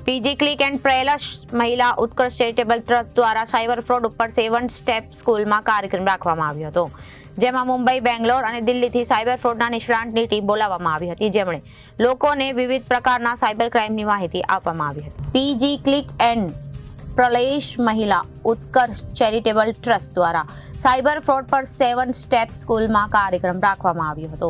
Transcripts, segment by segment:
PG click and પ્રયાસ મહિલા ઉત્કર્ષ charitable trust દ્વારા સાયબર ફ્રોડ ઉપર 7 સ્ટેપ સ્કૂલમાં કાર્યક્રમ રાખવામાં આવ્યો હતો, જેમાં મુંબઈ, બેંગ્લોર અને દિલ્હીથી સાયબર ફ્રોડના નિષ્ણાતની ટીમ બોલાવવામાં આવી હતી, જેમણે લોકોને વિવિધ પ્રકારના સાયબર ક્રાઇમની માહિતી આપવામાં આવી હતી. પીજી ક્લિક એન્ડ પ્રયાસ મહિલા ઉત્કર્ષ ચેરિટેબલ ટ્રસ્ટ દ્વારા સાયબર ફ્રોડ પર 7 સ્ટેપ સ્કૂલમાં કાર્યક્રમ રાખવામાં આવ્યો હતો,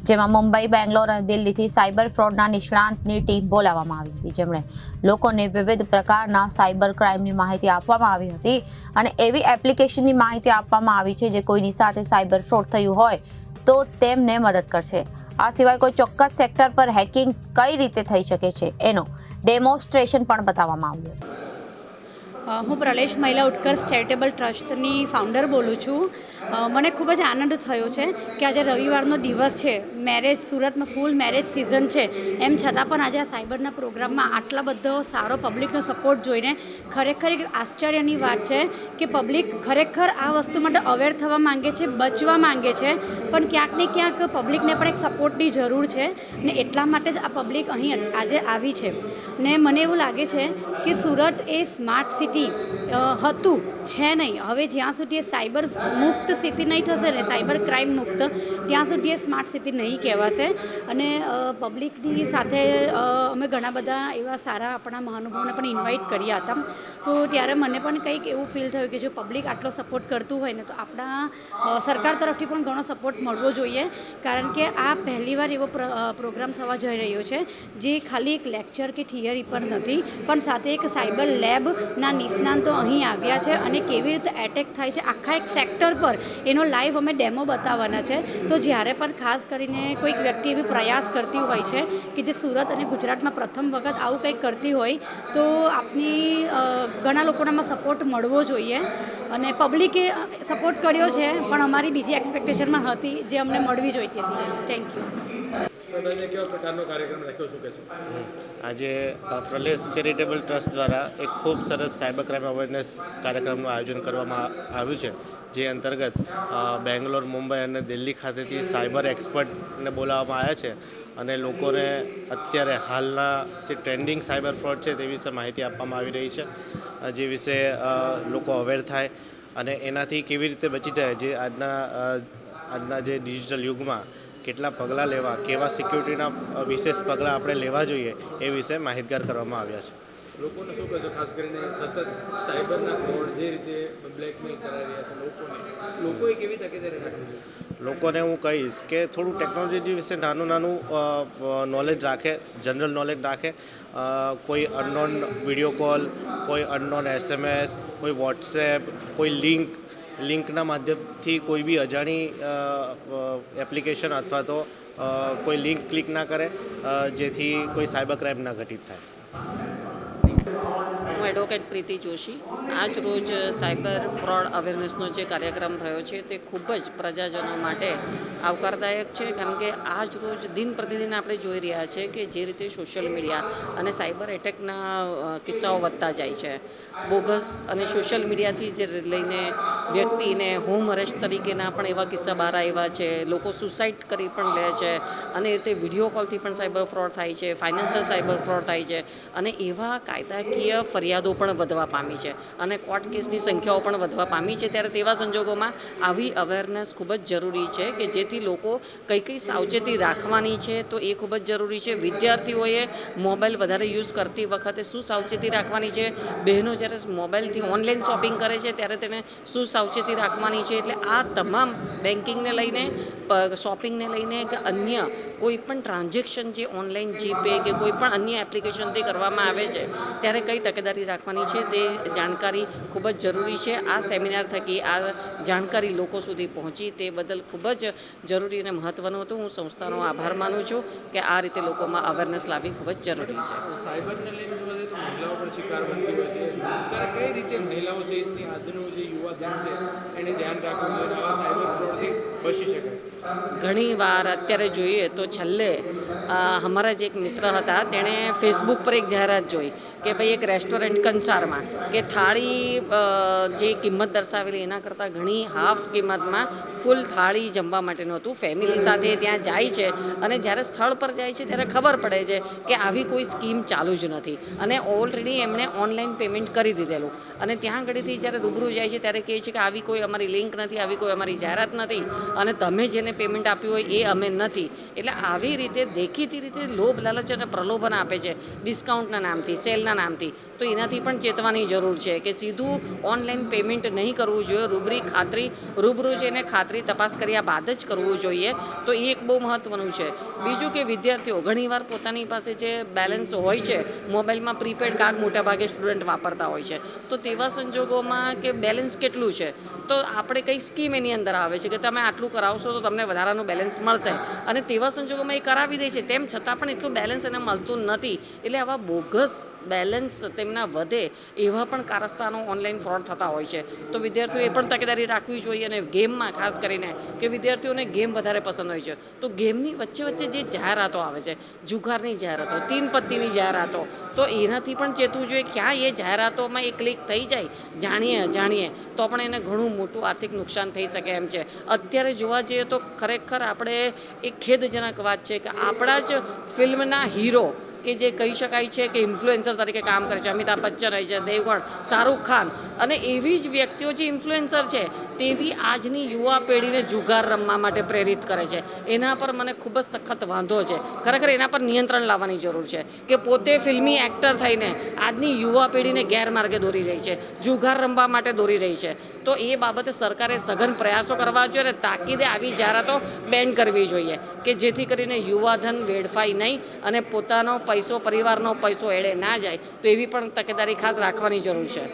જેમાં મુંબઈ, બેંગ્લોર અને દિલ્હીથી સાયબર ફ્રોડના નિષ્ણાતની ટીમ બોલાવવામાં આવી હતી, જેમણે લોકોને વિવિધ પ્રકારના સાયબર ક્રાઇમની માહિતી આપવામાં આવી હતી અને એવી એપ્લિકેશનની માહિતી આપવામાં આવી છે જે કોઈની સાથે સાયબર ફ્રોડ થયું હોય તો તેમને મદદ કરશે. આ સિવાય કોઈ ચોક્કસ સેક્ટર પર હેકિંગ કઈ રીતે થઈ શકે છે એનો ડેમોન્સ્ટ્રેશન પણ બતાવવામાં આવ્યું હતું. હું પ્રલેશ મહિલા ઉત્કર્ષ ચેરિટેબલ ટ્રસ્ટની ફાઉન્ડર બોલું છું. મને ખૂબ જ આનંદ થયો છે કે આજે રવિવારનો દિવસ છે, મેરેજ સુરતમાં ફૂલ મેરેજ સિઝન છે, એમ છતાં પણ આજે આ સાયબરના પ્રોગ્રામમાં આટલા બધો સારો પબ્લિકનો સપોર્ટ જોઈને ખરેખર એક આશ્ચર્યની વાત છે કે પબ્લિક ખરેખર આ વસ્તુ માટે અવેર થવા માંગે છે, બચવા માંગે છે, પણ ક્યાંક ને ક્યાંક પબ્લિકને પણ એક સપોર્ટની જરૂર છે ને એટલા માટે જ આ પબ્લિક અહીં આજે આવી છે. ને મને એવું લાગે છે કે સુરત એ સ્માર્ટ સિટી હતું છે નહીં, હવે જ્યાં સુધી એ સાયબર મુક્ત સિટી નહીં થશે ને સાયબર ક્રાઇમ મુક્ત, ત્યાં સુધી એ સ્માર્ટ સિટી નહીં કહેવાશે. અને પબ્લિકની સાથે અમે ઘણા બધા એવા સારા આપણા મહાનુભાવોને પણ ઇન્વાઇટ કર્યા હતા, તો ત્યારે મને પણ કંઈક એવું ફીલ થયું કે જો પબ્લિક આટલો સપોર્ટ કરતું હોય ને તો આપણા સરકાર તરફથી પણ ઘણો સપોર્ટ મળવો જોઈએ, કારણ કે આ પહેલીવાર એવો પ્રોગ્રામ થવા જઈ રહ્યો છે જે ખાલી એક લેક્ચર કે થિયરી પર નથી, પણ સાથે એક સાયબર લેબના નિષ્ણાતો અહીં આવ્યા છે અને કેવી રીતે એટેક થાય છે આખા એક સેક્ટર પર એનો લાઈવ અમે ડેમો બતાવવાના છે. તો જ્યારે પણ ખાસ કરીને કોઈક વ્યક્તિ એવી પ્રયાસ કરતી હોય છે કે જે સુરત અને ગુજરાતમાં પ્રથમ વખત આવું કંઈક કરતી હોય તો આપની ઘણા લોકોનામાં સપોર્ટ મળવો જોઈએ. અને પબ્લિકે સપોર્ટ કર્યો છે, પણ અમારી બીજી એક્સપેક્ટેશનમાં હતી જે અમને મળવી જોઈતી હતી. Thank you. આજે પ્રલેશ ચેરિટેબલ ટ્રસ્ટ દ્વારા એક ખૂબ સરસ સાયબર ક્રાઇમ અવેરનેસ કાર્યક્રમનું આયોજન કરવામાં આવ્યું છે, જે અંતર્ગત બેંગ્લોર, મુંબઈ અને દિલ્હી ખાતેથી સાયબર એક્સપર્ટને બોલાવવામાં આવ્યા છે અને લોકોને અત્યારે હાલના જે ટ્રેન્ડિંગ સાયબર ફ્રોડ છે તે વિશે માહિતી આપવામાં આવી રહી છે, જે વિશે લોકો અવેર થાય અને એનાથી કેવી રીતે બચી જાય, જે આજના જે ડિજિટલ યુગમાં કેટલા પગલાં લેવા, કેવા સિક્યુરિટીના વિશેષ પગલાં આપણે લેવા જોઈએ એ વિશે માહિતગાર કરવામાં આવ્યા છે. લોકોને શું કહેશો, ખાસ કરીને સતત સાયબરના ફ્રોડ જે રીતે બ્લેકમેલ કરાવી રહ્યા છે લોકોએ કેવી તકેદારી રાખવી જોઈએ? લોકોને હું કહીશ કે થોડું ટેકનોલોજી વિશે નાનું નોલેજ રાખે, જનરલ નોલેજ રાખે. કોઈ અનનોન વિડીયો કોલ, કોઈ અનનોન SMS, કોઈ વોટ્સએપ, કોઈ લિંકના માધ્યમથી કોઈ બી અજાણી એપ્લિકેશન અથવા તો કોઈ લિંક ક્લિક ના કરે, જેથી કોઈ સાયબર ક્રાઇમ ના ઘટિત થાય. હું એડવોકેટ પ્રીતિ જોશી. આજ રોજ સાયબર ફ્રોડ અવેરનેસનો જે કાર્યક્રમ થયો છે તે ખૂબ જ પ્રજાજનો માટે આવકારદાયક છે, કારણ કે આજ રોજ દિન પ્રતિદિન આપણે જોઈ રહ્યા છે કે જે રીતે સોશિયલ મીડિયા અને સાયબર એટેકના કિસ્સાઓ વધતા જાય છે. બોગસ અને સોશિયલ મીડિયાથી જ લઈને વ્યક્તિને હોમ અરેસ્ટ તરીકેના પણ એવા કિસ્સા બહાર આવ્યા છે. લોકો સુસાઇડ કરી પણ લે છે અને તે વિડીયો કોલથી પણ સાયબર ફ્રોડ થાય છે, ફાઇનાન્શિયલ સાયબર ફ્રોડ થાય છે અને એવા કાયદાકીય ફરિયાદો પણ વધવા પામી છે અને કોર્ટ કેસની સંખ્યાઓ પણ વધવા પામી છે. ત્યારે તેવા સંજોગોમાં આવી અવેરનેસ ખૂબ જ જરૂરી છે કે જેથી લોકો કઈ સાવચેતી રાખવાની છે તો એ ખૂબ જ જરૂરી છે. વિદ્યાર્થીઓએ મોબાઈલ વધારે યુઝ કરતી વખતે શું સાવચેતી રાખવાની છે, બહેનો જ્યારે મોબાઈલથી ઓનલાઈન શોપિંગ કરે છે ત્યારે તેને શું સાવચેતી રાખવાની છે. એટલે આ તમામ બેન્કિંગને લઈને, શોપિંગને લઈને કે અન્ય કોઈ પણ ટ્રાન્ઝેક્શન જે ઓનલાઈન જીપે કે કોઈ પણ અન્ય એપ્લિકેશનથી કરવામાં આવે છે ત્યારે કઈ તકેદારી રાખવાની છે તે જાણકારી ખૂબ જ જરૂરી છે. આ સેમિનાર થકી આ જાણકારી લોકો સુધી પહોંચી તે બદલ ખૂબ જ જરૂરી અને મહત્ત્વનું હતું. હું સંસ્થાનો આભાર માનું છું કે આ રીતે લોકોમાં અવેરનેસ લાવવી ખૂબ જ જરૂરી છે. સાયબરને લઈને જોવા તો મહિલાઓ પણ શિકાર બનતી હોય છે, ત્યારે કઈ રીતે મહિલાઓ છે એની આજનું જે યુવા ધન છે એને ધ્યાન રાખવું જોઈએ, આવા સાયબર ફ્રોડથી બચી શકાય? ઘણી વાર અત્યારે જોઈએ તો છેલ્લે અમારા જ એક મિત્ર હતા, તેણે ફેસબુક પર એક જાહેરાત જોઈ કે ભાઈ એક રેસ્ટોરન્ટ કંસારમાં કે થાળી જે કિંમત દર્શાવેલી એના કરતાં ઘણી હાફ કિંમતમાં ફૂલ થાળી જમવા માટેનું હતું. ફેમિલી સાથે ત્યાં જાય છે અને જ્યારે સ્થળ પર જાય છે ત્યારે ખબર પડે છે કે આવી કોઈ સ્કીમ ચાલુ જ નથી અને ઓલરેડી એમણે ઓનલાઈન પેમેન્ટ કરી દીધેલું અને ત્યાં આગળથી જ્યારે રૂબરૂ જાય છે ત્યારે કહે છે કે આવી કોઈ અમારી લિંક નથી, આવી કોઈ અમારી જાહેરાત નથી અને તમે જેને પેમેન્ટ આપ્યું હોય એ અમે નથી. એટલે આવી રીતે દેખીતી રીતે લોભ લાલચ અને પ્રલોભન આપે છે ડિસ્કાઉન્ટના નામથી, સેલના નામથી. તો એનાથી પણ ચેતવાની જરૂર છે કે સીધું ઓનલાઈન પેમેન્ટ નહીં કરવું જોઈએ, રૂબરૂ જઈને ખાતરી તપાસ કર્યા બાદ જ કરવું જોઈએ. તો એ એક બહુ મહત્ત્વનું છે. બીજું કે વિદ્યાર્થીઓ ઘણીવાર પોતાની પાસે જે બેલેન્સ હોય છે મોબાઈલમાં પ્રીપેડ કાર્ડ મોટાભાગે સ્ટુડન્ટ વાપરતા હોય છે. તો તેવા સંજોગોમાં કે બેલેન્સ કેટલું છે તો આપણે કંઈ સ્કીમ એની અંદર આવે છે કે તમે આટલું કરાવશો તો તમને વધારાનું બેલેન્સ મળશે અને તેવા સંજોગોમાં એ કરાવી દે છે. તેમ છતાં પણ એટલું બેલેન્સ એને મળતું નથી. એટલે આવા બોગસ બેલેન્સ તેમના વધે એવા પણ કારસ્તાનો ઓનલાઈન ફ્રોડ થતા હોય છે. તો વિદ્યાર્થીઓએ પણ તકેદારી રાખવી જોઈએ અને ગેમમાં ખાસ કરીને કે વિદ્યાર્થીઓને ગેમ વધારે પસંદ હોય છે તો ગેમની વચ્ચે જે જાહેરાતો આવે છે, જુગારની જાહેરાતો, તીન પત્તીની જાહેરાતો, તો એનાથી પણ ચેતવું જોઈએ. ક્યાં એ જાહેરાતોમાં એ ક્લિક થઈ જાય જાણીએ તો પણ એને ઘણું મોટું આર્થિક નુકસાન થઈ શકે એમ છે. અત્યારે જોવા જઈએ તો ખરેખર આપણે એક ખેદજનક વાત છે કે આપણા જ ફિલ્મના હીરો કે જે કહી શકાય છે કે ઇન્ફ્લુએન્સર તરીકે કામ કરે છે, અમિતાભ બચ્ચન હોય છે, દેવગણ, શાહરૂખ ખાન અને એવી જ વ્યક્તિઓ જે ઇન્ફ્લુએન્સર છે તેવી આજની યુવા પેઢીને જુગાર રમવા માટે પ્રેરિત કરે છે. એના પર મને ખૂબ જ સખત વાંધો છે. ખરેખર એના પર નિયંત્રણ લાવવાની જરૂર છે કે પોતે ફિલ્મી એક્ટર થઈને આજની યુવા પેઢીને ગેરમાર્ગે દોરી રહી છે, જુગાર રમવા માટે દોરી રહી છે. તો એ બાબતે સરકારે સઘન પ્રયાસો કરવા જોઈએ અને તાકીદે આવી જાહેરાતો બેન કરવી જોઈએ કે જેથી કરીને યુવાધન વેડફાય નહીં અને પોતાનો પૈસો, પરિવારનો પૈસો એળે ના જાય. તો એવી પણ તકેદારી ખાસ રાખવાની જરૂર છે.